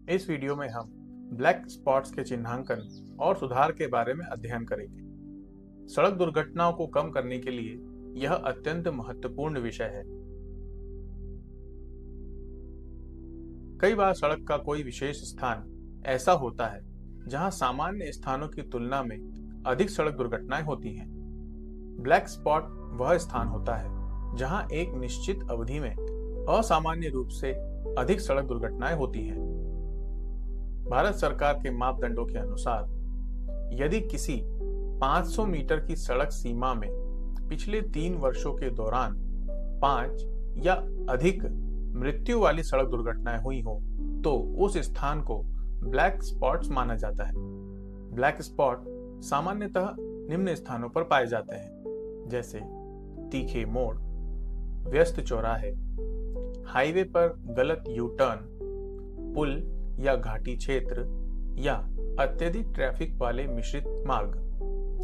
इस वीडियो में हम ब्लैक स्पॉट्स के चिन्हांकन और सुधार के बारे में अध्ययन करेंगे। सड़क दुर्घटनाओं को कम करने के लिए यह अत्यंत महत्वपूर्ण विषय है। कई बार सड़क का कोई विशेष स्थान ऐसा होता है जहां सामान्य स्थानों की तुलना में अधिक सड़क दुर्घटनाएं होती हैं। ब्लैक स्पॉट वह स्थान होता है जहां एक निश्चित अवधि में असामान्य रूप से अधिक सड़क दुर्घटनाएं होती हैं। भारत सरकार के मापदंडों के अनुसार यदि किसी 500 मीटर की सड़क सीमा में पिछले 3 वर्षों के दौरान 5 या अधिक मृत्यु वाली सड़क दुर्घटनाएं हुई हो तो उस स्थान को ब्लैक स्पॉट्स माना जाता है। ब्लैक स्पॉट सामान्यतः निम्न स्थानों पर पाए जाते हैं, जैसे तीखे मोड़, व्यस्त चौराहे, हाईवे पर गलत यू टर्न, पुल या घाटी क्षेत्र या अत्यधिक ट्रैफिक वाले मिश्रित मार्ग।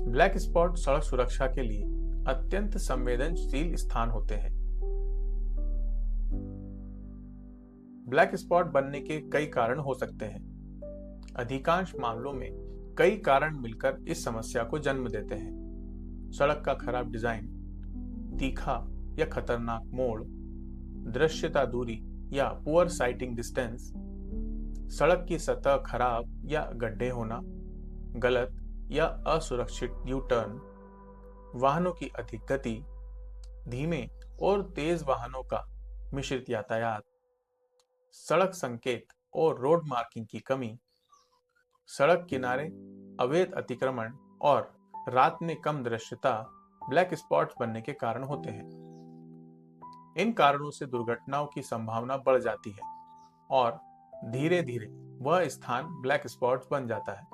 ब्लैक स्पॉट सड़क सुरक्षा के लिए अत्यंत संवेदनशील स्थान होते हैं। ब्लैक स्पॉट बनने के कई कारण हो सकते हैं। अधिकांश मामलों में कई कारण मिलकर इस समस्या को जन्म देते हैं। सड़क का खराब डिजाइन, तीखा या खतरनाक मोड़, दृश्यता दूरी या पुअर साइटिंग डिस्टेंस, सड़क की सतह खराब या गड्ढे होना, गलत या असुरक्षित यू टर्न, वाहनों की अधिक गति, धीमे और तेज वाहनों का मिश्रित यातायात, सड़क संकेत और रोड मार्किंग की कमी, सड़क किनारे अवैध अतिक्रमण और रात में कम दृश्यता ब्लैक स्पॉट्स बनने के कारण होते हैं। इन कारणों से दुर्घटनाओं की संभावना बढ़ जाती है और धीरे धीरे वह स्थान ब्लैक स्पॉट्स बन जाता है।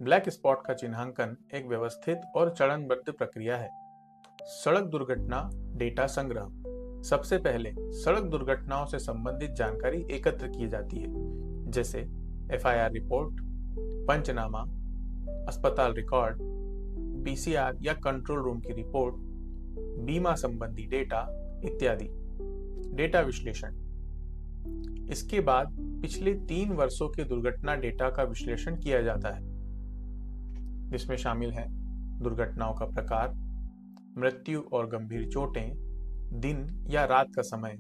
ब्लैक स्पॉट का चिन्हांकन एक व्यवस्थित और चरणबद्ध प्रक्रिया है। सड़क दुर्घटना डेटा संग्रह। सबसे पहले सड़क दुर्घटनाओं से संबंधित जानकारी एकत्र की जाती है, जैसे एफआईआर रिपोर्ट, पंचनामा, अस्पताल रिकॉर्ड, पीसीआर या कंट्रोल रूम की रिपोर्ट, बीमा संबंधी डेटा इत्यादि। डेटा विश्लेषण। इसके बाद पिछले 3 वर्षों के दुर्घटना डेटा का विश्लेषण किया जाता है, जिसमें शामिल है दुर्घटनाओं का प्रकार, मृत्यु और गंभीर चोटें, दिन या रात का समय,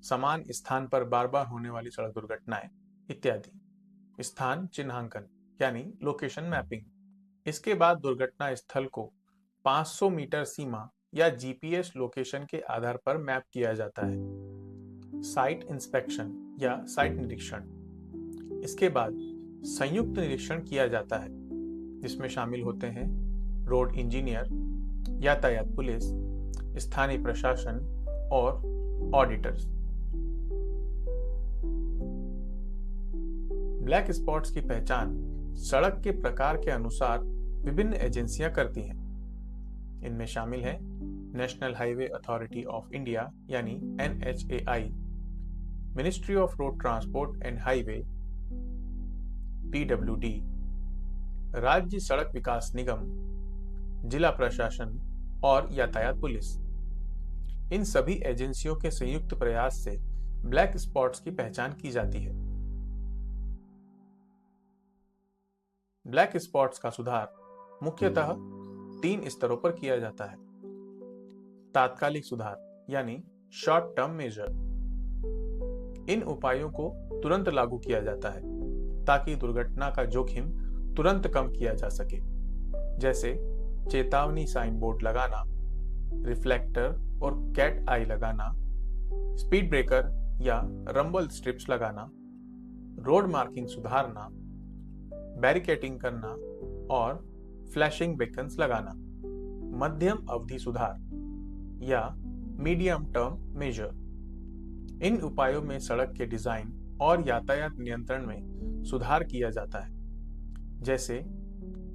समान स्थान पर बार बार होने वाली सड़क दुर्घटनाएं इत्यादि। स्थान चिन्हांकन यानी लोकेशन मैपिंग। इसके बाद दुर्घटना स्थल को 500 मीटर सीमा या जीपीएस लोकेशन के आधार पर मैप किया जाता है। साइट इंस्पेक्शन या साइट निरीक्षण। इसके बाद संयुक्त निरीक्षण किया जाता है, जिसमें शामिल होते हैं रोड इंजीनियर, यातायात पुलिस, स्थानीय प्रशासन और ऑडिटर्स। ब्लैक स्पॉट्स की पहचान सड़क के प्रकार के अनुसार विभिन्न एजेंसियां करती हैं। इनमें शामिल है national highway authority of India यानी NHAI, ministry of road transport and highway PWD, राज्य सड़क विकास निगम, जिला प्रशासन और यातायात पुलिस। इन सभी एजेंसियों के संयुक्त प्रयास से ब्लैक स्पॉट्स की पहचान की जाती है। ब्लैक स्पॉट्स का सुधार मुख्यतः 3 स्तरों पर किया जाता है। तात्कालिक सुधार यानी शॉर्ट टर्म मेजर। इन उपायों को तुरंत लागू किया जाता है ताकि दुर्घटना का जोखिम तुरंत कम किया जा सके, जैसे चेतावनी साइन बोर्ड लगाना, रिफ्लेक्टर और कैट आई लगाना, स्पीड ब्रेकर या रंबल स्ट्रिप्स लगाना, रोड मार्किंग सुधारना, बैरिकेटिंग करना और फ्लैशिंग बेकन्स लगाना। मध्यम अवधि सुधार या मीडियम टर्म मेजर। इन उपायों में सड़क के डिजाइन और यातायात नियंत्रण में सुधार किया जाता है, जैसे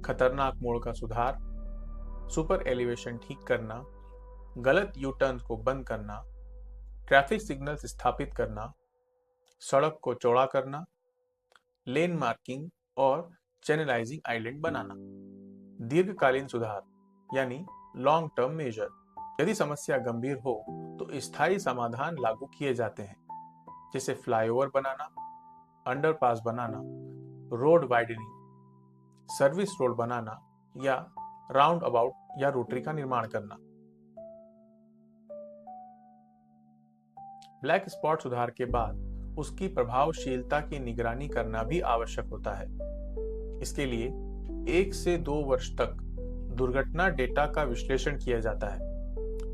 खतरनाक मोड़ का सुधार, सुपर एलिवेशन ठीक करना, गलत यू टर्न को बंद करना, ट्रैफिक सिग्नल्स स्थापित करना, सड़क को चौड़ा करना, लेन मार्किंग और चैनलाइजिंग आइलैंड बनाना। दीर्घकालीन सुधार यानी लॉन्ग टर्म मेजर। यदि समस्या गंभीर हो तो स्थायी समाधान लागू किए जाते हैं, जैसे फ्लाईओवर बनाना, अंडरपास बनाना, रोड वाइडनिंग, सर्विस रोड बनाना या राउंड अबाउट या रोटरी का निर्माण करना। ब्लैक स्पॉट सुधार के बाद उसकी प्रभावशीलता की निगरानी करना भी आवश्यक होता है। इसके लिए 1 से 2 वर्ष तक दुर्घटना डेटा का विश्लेषण किया जाता है।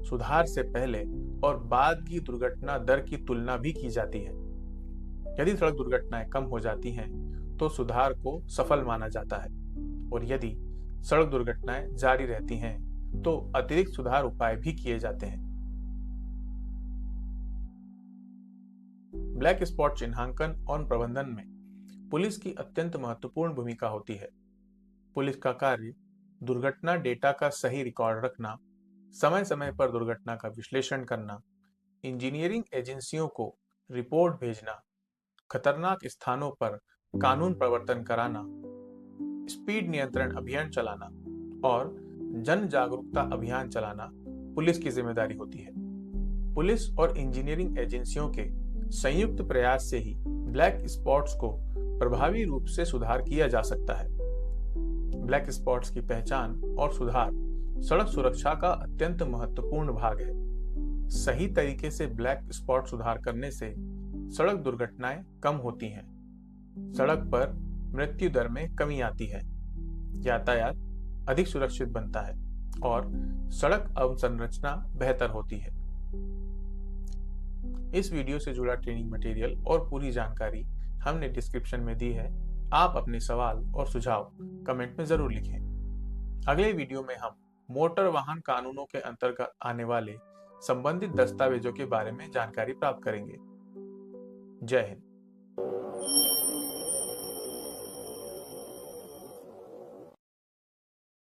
सुधार से पहले और बाद की दुर्घटना दर की तुलना भी की जाती है। यदि सड़क दुर्घटनाएं कम हो जाती हैं, तो सुधार को सफल माना जाता है, और यदि सड़क दुर्घटनाएं जारी रहती हैं, तो अतिरिक्त सुधार उपाय भी किए जाते हैं। ब्लैक स्पॉट चिन्हांकन और प्रबंधन में पुलिस की अत्यंत महत्वपूर्ण भूमिका होती है। पुलिस का कार्य दुर्घटना डेटा का सही रिकॉर्ड रखना, समय समय पर दुर्घटना का विश्लेषण करना, इंजीनियरिंग एजेंसियों को रिपोर्ट भेजना, खतरनाक स्थानों पर कानून प्रवर्तन कराना, स्पीड नियंत्रण अभियान चलाना और जन जागरूकता अभियान चलाना पुलिस की जिम्मेदारी होती है। पुलिस और इंजीनियरिंग एजेंसियों के संयुक्त प्रयास से ही ब्लैक स्पॉट्स को प्रभावी रूप से सुधार किया जा सकता है। ब्लैक स्पॉट्स की पहचान और सुधार सड़क सुरक्षा का अत्यंत महत्वपूर्ण भाग है। सही तरीके से ब्लैक स्पॉट सुधार करने से सड़क दुर्घटनाएं कम होती हैं, सड़क पर मृत्यु दर में कमी आती है, यातायात अधिक सुरक्षित बनता है और सड़क अवसंरचना बेहतर होती है। इस वीडियो से जुड़ा ट्रेनिंग मटेरियल और पूरी जानकारी हमने डिस्क्रिप्शन में दी है। आप अपने सवाल और सुझाव कमेंट में जरूर लिखें। अगले वीडियो में हम मोटर वाहन कानूनों के अंतर्गत आने वाले संबंधित दस्तावेजों के बारे में जानकारी प्राप्त करेंगे। जय हिंद।